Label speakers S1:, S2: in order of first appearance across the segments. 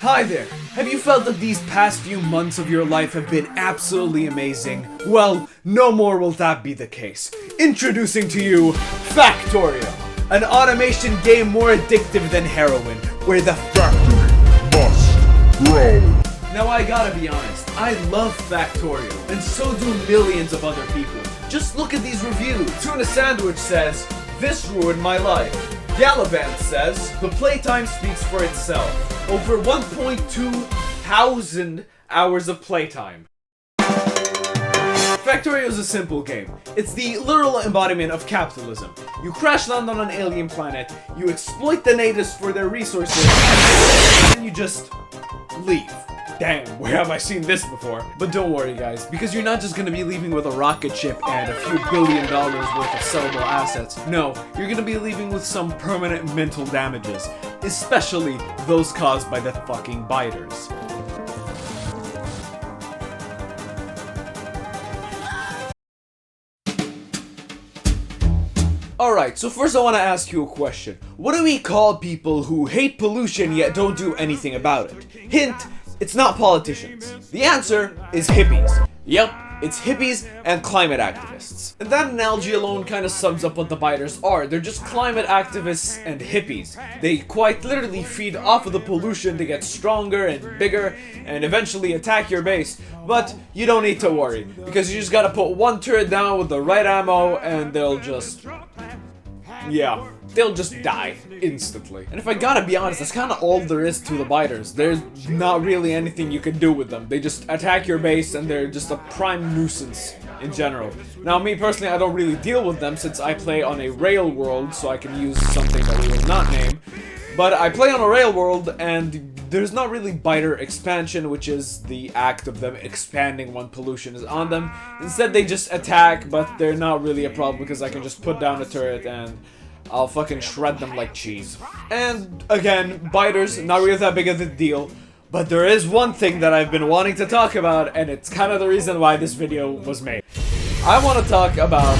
S1: Hi there! Have you felt that these past few months of your life have been absolutely amazing? Well, no more will that be the case. Introducing to you, Factorio! An automation game more addictive than heroin, where the factory must grow. Now I gotta be honest, I love Factorio, and so do millions of other people. Just look at these reviews. Tuna Sandwich says, "This ruined my life." Gallivant says, "The playtime speaks for itself." Over 1.2 thousand hours of playtime. Factorio is a simple game. It's the literal embodiment of capitalism. You crash land on an alien planet, you exploit the natives for their resources, and then you just leave. Damn, where have I seen this before? But don't worry guys, because you're not just gonna be leaving with a rocket ship and a few $1 billion worth of sellable assets. No, you're gonna be leaving with some permanent mental damages. Especially those caused by the fucking biters. Alright, so first I want to ask you a question. What do we call people who hate pollution yet don't do anything about it? Hint, it's not politicians. The answer is hippies. Yep, it's hippies and climate activists. And that analogy alone kind of sums up what the biters are. They're just climate activists and hippies. They quite literally feed off of the pollution to get stronger and bigger and eventually attack your base. But you don't need to worry, because you just gotta put one turret down with the right ammo and they'll just... yeah, they'll just die instantly. And if I gotta be honest, that's kind of all there is to the biters. There's not really anything you can do with them. They just attack your base and they're just a prime nuisance in general. Now me personally, I don't really deal with them since I play on a rail world, so I can use something that we will not name. But I play on a rail world and there's not really biter expansion, which is the act of them expanding when pollution is on them. Instead they just attack, but they're not really a problem because I can just put down a turret and I'll fucking shred them like cheese. And again, biters, not really that big of a deal. But there is one thing that I've been wanting to talk about, and it's kind of the reason why this video was made. I want to talk about...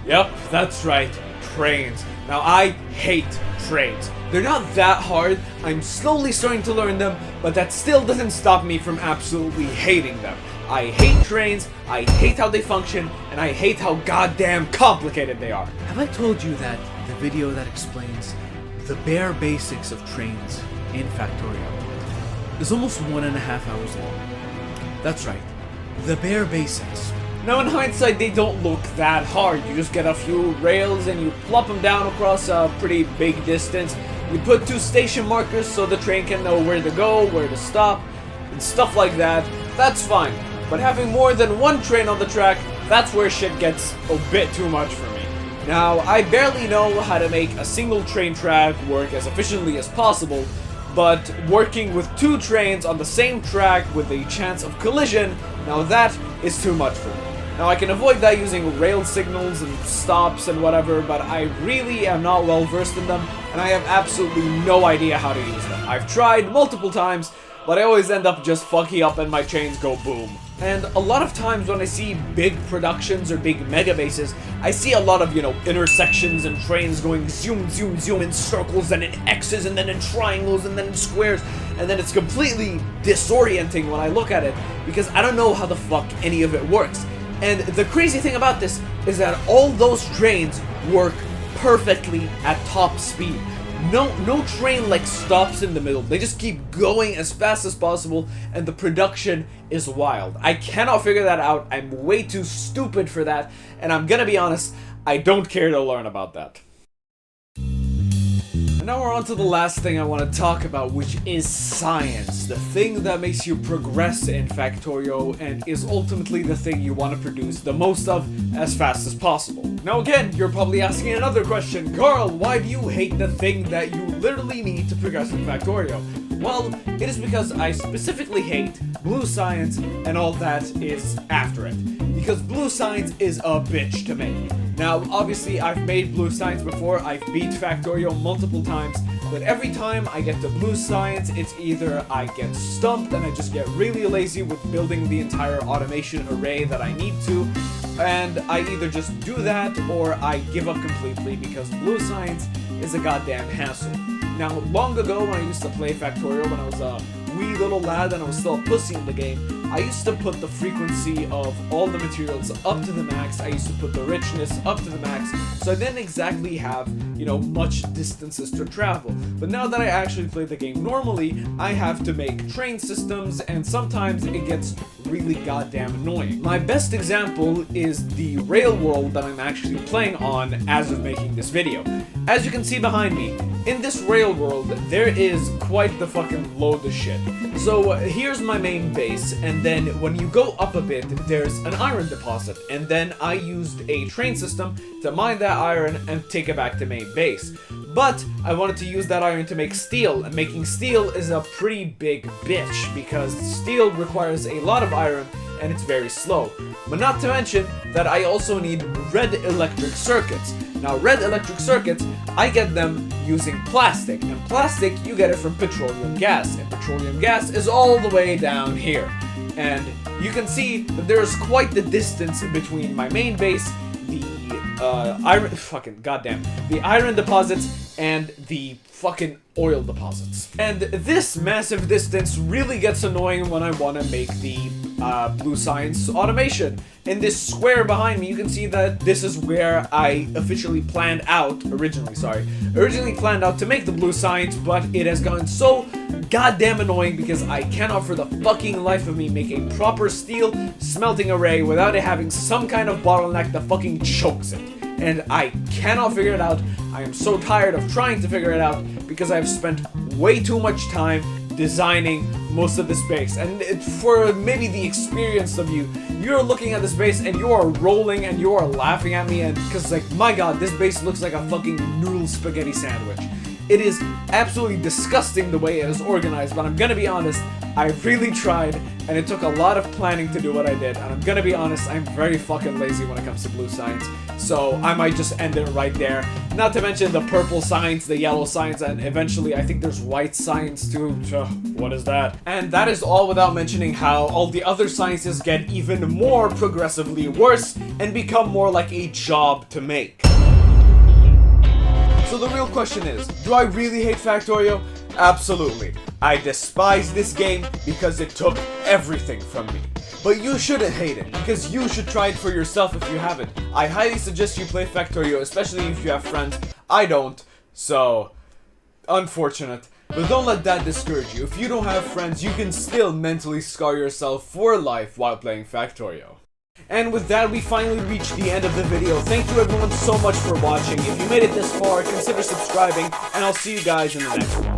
S1: yep, that's right, trains. Now I hate trains. They're not that hard, I'm slowly starting to learn them, but that still doesn't stop me from absolutely hating them. I hate trains, I hate how they function, and I hate how goddamn complicated they are. Have I told you that the video that explains the bare basics of trains in Factorio is almost 1.5 hours long? That's right, the bare basics. Now in hindsight, they don't look that hard. You just get a few rails and you plop them down across a pretty big distance. You put 2 station markers so the train can know where to go, where to stop, and stuff like that. That's fine. But having more than one train on the track, that's where shit gets a bit too much for me. Now, I barely know how to make a single train track work as efficiently as possible, but working with 2 trains on the same track with a chance of collision, now that is too much for me. Now I can avoid that using rail signals and stops and whatever, but I really am not well versed in them, and I have absolutely no idea how to use them. I've tried multiple times, but I always end up just fucking up and my trains go boom. And a lot of times when I see big productions or big mega bases, I see a lot of, intersections and trains going zoom, zoom, zoom in circles and in X's and then in triangles and then in squares, and then it's completely disorienting when I look at it because I don't know how the fuck any of it works. And the crazy thing about this is that all those trains work perfectly at top speed. No train stops in the middle. They just keep going as fast as possible and the production is wild. I cannot figure that out. I'm way too stupid for that, and I'm gonna be honest, I don't care to learn about that. And now we're on to the last thing I want to talk about, which is science. The thing that makes you progress in Factorio and is ultimately the thing you want to produce the most of as fast as possible. Now again, you're probably asking another question. Carl, why do you hate the thing that you literally need to progress in Factorio? Well, it is because I specifically hate blue science and all that is after it. Because blue science is a bitch to make. Now, obviously, I've made blue science before, I've beat Factorio multiple times, but every time I get to blue science, it's either I get stumped and I just get really lazy with building the entire automation array that I need to, and I either just do that or I give up completely because blue science is a goddamn hassle. Now, long ago when I used to play Factorio, when I was a wee little lad and I was still a pussy in the game, I used to put the frequency of all the materials up to the max. I used to put the richness up to the max, so I didn't exactly have, you know, much distances to travel. But now that I actually play the game normally, I have to make train systems, and sometimes it gets really goddamn annoying. My best example is the rail world that I'm actually playing on as of making this video. As you can see behind me, in this rail world, there is quite the fucking load of shit. So here's my main base, and then when you go up a bit, there's an iron deposit, and then I used a train system to mine that iron and take it back to main base. But I wanted to use that iron to make steel, and making steel is a pretty big bitch because steel requires a lot of iron and it's very slow. But not to mention that I also need red electric circuits. Now, red electric circuits, I get them using plastic, and plastic you get it from petroleum gas, and petroleum gas is all the way down here. And you can see that there's quite the distance in between my main base, the the iron deposits, and the fucking oil deposits. And this massive distance really gets annoying when I want to make the blue science automation. In this square behind me, you can see that this is where I originally planned out to make the blue science, but it has gotten so goddamn annoying because I cannot for the fucking life of me make a proper steel smelting array without it having some kind of bottleneck that fucking chokes it. And I cannot figure it out. I am so tired of trying to figure it out because I've spent way too much time designing most of this base. And for maybe the experienced of you, you're looking at this base and you are rolling and you are laughing at me, and because like, my god, this base looks like a fucking noodle spaghetti sandwich. It is absolutely disgusting the way it is organized, but I'm gonna be honest, I really tried, and it took a lot of planning to do what I did, and I'm gonna be honest, I'm very fucking lazy when it comes to blue science, so I might just end it right there. Not to mention the purple science, the yellow science, and eventually I think there's white science too. What is that? And that is all without mentioning how all the other sciences get even more progressively worse and become more like a job to make. So the real question is, do I really hate Factorio? Absolutely. I despise this game because it took everything from me. But you shouldn't hate it, because you should try it for yourself if you haven't. I highly suggest you play Factorio, especially if you have friends. I don't, so unfortunate. But don't let that discourage you. If you don't have friends, you can still mentally scar yourself for life while playing Factorio. And with that, we finally reached the end of the video. Thank you everyone so much for watching. If you made it this far, consider subscribing, and I'll see you guys in the next one.